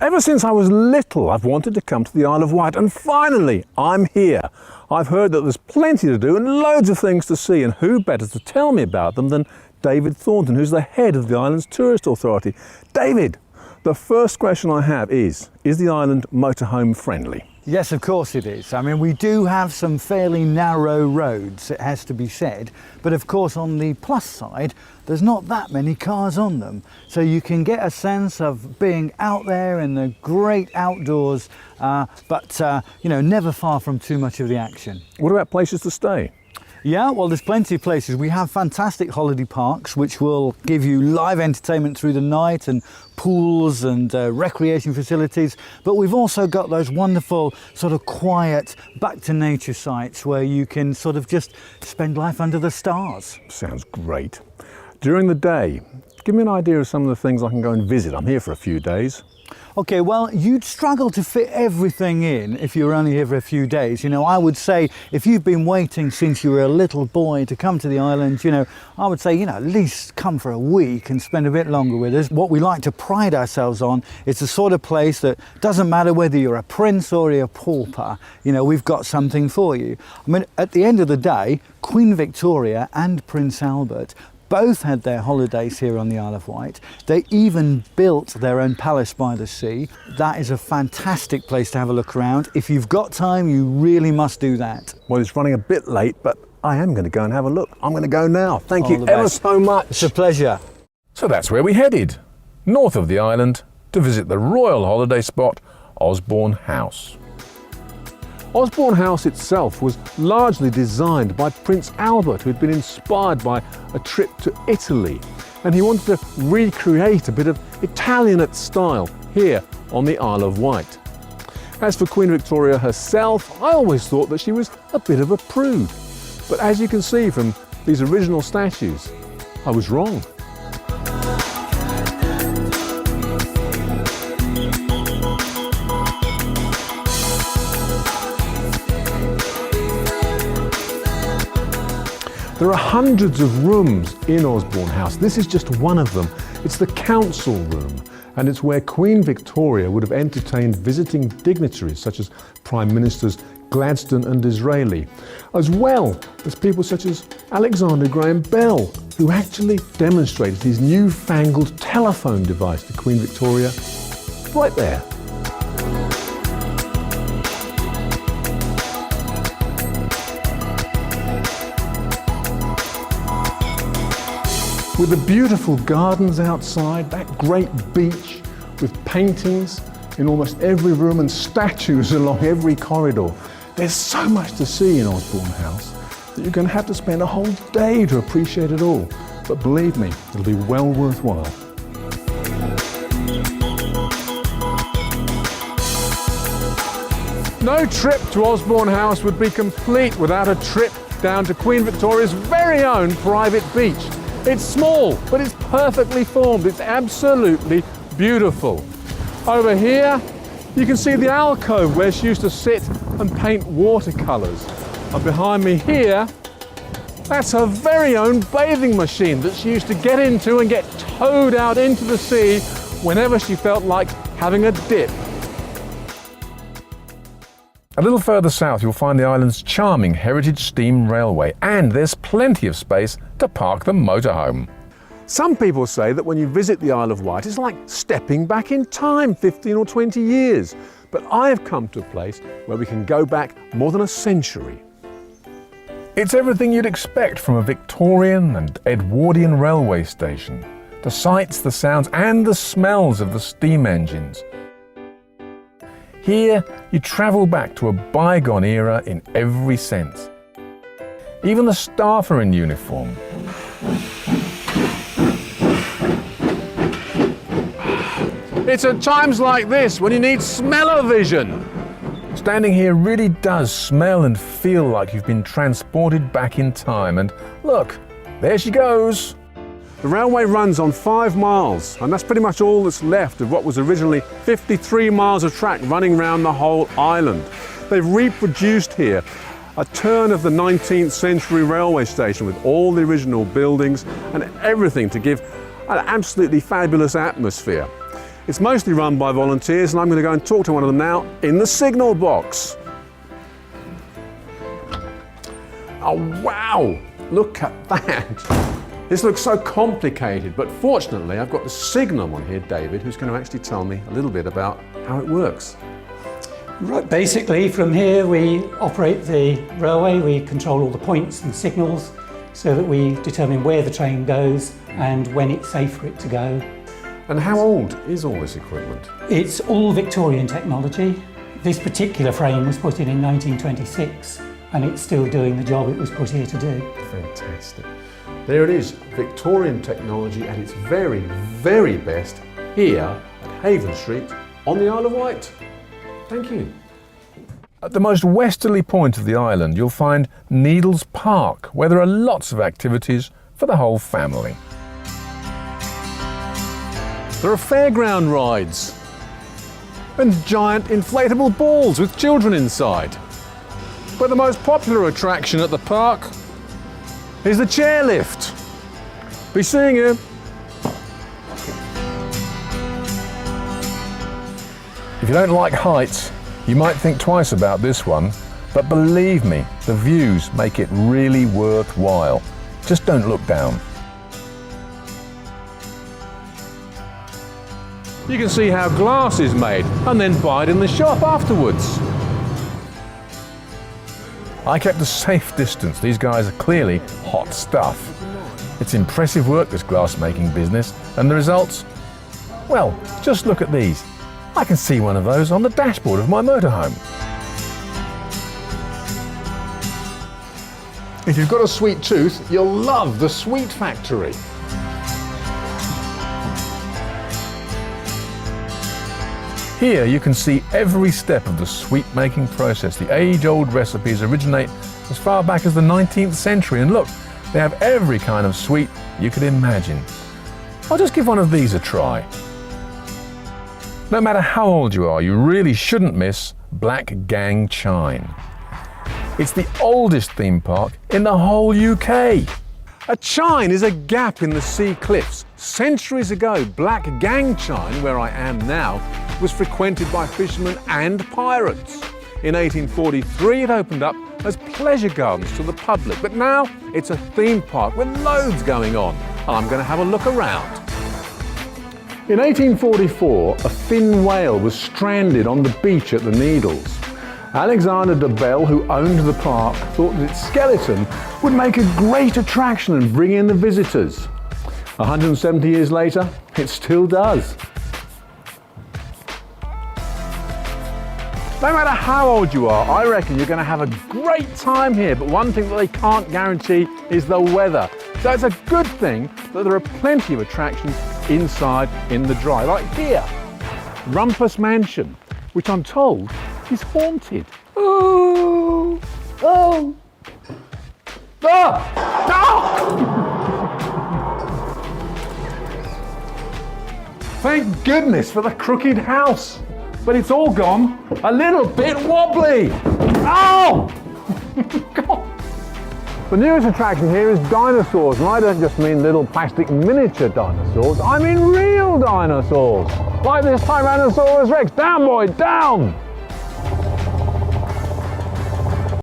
Ever since I was little, I've wanted to come to the Isle of Wight, and finally, I'm here. I've heard that there's plenty to do and loads of things to see, and who better to tell me about them than David Thornton, who's the head of the island's tourist authority. David, the first question I have is the island motorhome friendly? Yes, of course it is. I mean, we do have some fairly narrow roads, it has to be said, but of course on the plus side, there's not that many cars on them. So you can get a sense of being out there in the great outdoors, but never far from too much of the action. What about places to stay? Yeah, well, there's plenty of places. We have fantastic holiday parks which will give you live entertainment through the night and pools and recreation facilities, but we've also got those wonderful sort of quiet back to nature sites where you can sort of just spend life under the stars. Sounds great. During the day, give me an idea of some of the things I can go and visit. I'm here for a few days. Okay, well, you'd struggle to fit everything in if you were only here for a few days. You know, I would say if you've been waiting since you were a little boy to come to the island, I would say, at least come for a week and spend a bit longer with us. What we like to pride ourselves on is the sort of place that doesn't matter whether you're a prince or you're a pauper, we've got something for you. I mean, at the end of the day, Queen Victoria and Prince Albert both had their holidays here on the Isle of Wight. They even built their own palace by the sea. That is a fantastic place to have a look around. If you've got time, you really must do that. Well, it's running a bit late, but I am going to go and have a look. I'm going to go now. Thank you ever so much. It's a pleasure. So that's where we headed, north of the island, to visit the royal holiday spot, Osborne House. Osborne House itself was largely designed by Prince Albert, who had been inspired by a trip to Italy, and he wanted to recreate a bit of Italianate style here on the Isle of Wight. As for Queen Victoria herself, I always thought that she was a bit of a prude, but as you can see from these original statues, I was wrong. There are hundreds of rooms in Osborne House. This is just one of them. It's the council room, and it's where Queen Victoria would have entertained visiting dignitaries such as Prime Ministers Gladstone and Disraeli, as well as people such as Alexander Graham Bell, who actually demonstrated his newfangled telephone device to Queen Victoria right there. With the beautiful gardens outside, that great beach with paintings in almost every room and statues along every corridor. There's so much to see in Osborne House that you're going to have to spend a whole day to appreciate it all. But believe me, it'll be well worthwhile. No trip to Osborne House would be complete without a trip down to Queen Victoria's very own private beach. It's small, but it's perfectly formed. It's absolutely beautiful. Over here, you can see the alcove where she used to sit and paint watercolours. And behind me here, that's her very own bathing machine that she used to get into and get towed out into the sea whenever she felt like having a dip. A little further south you'll find the island's charming heritage steam railway, and there's plenty of space to park the motorhome. Some people say that when you visit the Isle of Wight, it's like stepping back in time 15 or 20 years. But I have come to a place where we can go back more than a century. It's everything you'd expect from a Victorian and Edwardian railway station. The sights, the sounds and the smells of the steam engines. Here, you travel back to a bygone era in every sense. Even the staff are in uniform. It's at times like this when you need smell-o-vision. Standing here really does smell and feel like you've been transported back in time. And look, there she goes. The railway runs on 5 miles, and that's pretty much all that's left of what was originally 53 miles of track running round the whole island. They've reproduced here a turn of the 19th century railway station with all the original buildings and everything to give an absolutely fabulous atmosphere. It's mostly run by volunteers, and I'm going to go and talk to one of them now in the signal box. Oh wow, look at that. This looks so complicated, but fortunately I've got the signal on here, David, who's going to actually tell me a little bit about how it works. Right, basically from here we operate the railway, we control all the points and signals so that we determine where the train goes and when it's safe for it to go. And how old is all this equipment? It's all Victorian technology. This particular frame was put in 1926 and it's still doing the job it was put here to do. Fantastic. There it is, Victorian technology at its very, very best here at Haven Street on the Isle of Wight. Thank you. At the most westerly point of the island, you'll find Needles Park, where there are lots of activities for the whole family. There are fairground rides and giant inflatable balls with children inside. But the most popular attraction at the park is the chairlift. Be seeing you. If you don't like heights, you might think twice about this one, but believe me, the views make it really worthwhile. Just don't look down. You can see how glass is made and then buy it in the shop afterwards. I kept a safe distance. These guys are clearly hot stuff. It's impressive work, this glass-making business, and the results? Well, just look at these. I can see one of those on the dashboard of my motorhome. If you've got a sweet tooth, you'll love the Sweet Factory. Here you can see every step of the sweet-making process. The age-old recipes originate as far back as the 19th century, and look, they have every kind of sweet you could imagine. I'll just give one of these a try. No matter how old you are, you really shouldn't miss Blackgang Shine. It's the oldest theme park in the whole UK. A chine is a gap in the sea cliffs. Centuries ago, Blackgang Shine, where I am now, was frequented by fishermen and pirates. In 1843, it opened up as pleasure gardens to the public, but now it's a theme park with loads going on, and I'm going to have a look around. In 1844, a fin whale was stranded on the beach at the Needles. Alexander de Bell, who owned the park, thought that its skeleton would make a great attraction and bring in the visitors. 170 years later, it still does. No matter how old you are, I reckon you're going to have a great time here, but one thing that they can't guarantee is the weather. So it's a good thing that there are plenty of attractions inside in the dry, like here, Rumpus Mansion, which I'm told is haunted. Oh! Oh! Ah! Ah! Thank goodness for the crooked house, but it's all gone a little bit wobbly. Oh! God. The newest attraction here is dinosaurs, and I don't just mean little plastic miniature dinosaurs, I mean real dinosaurs, like this Tyrannosaurus Rex. Down, boy, down!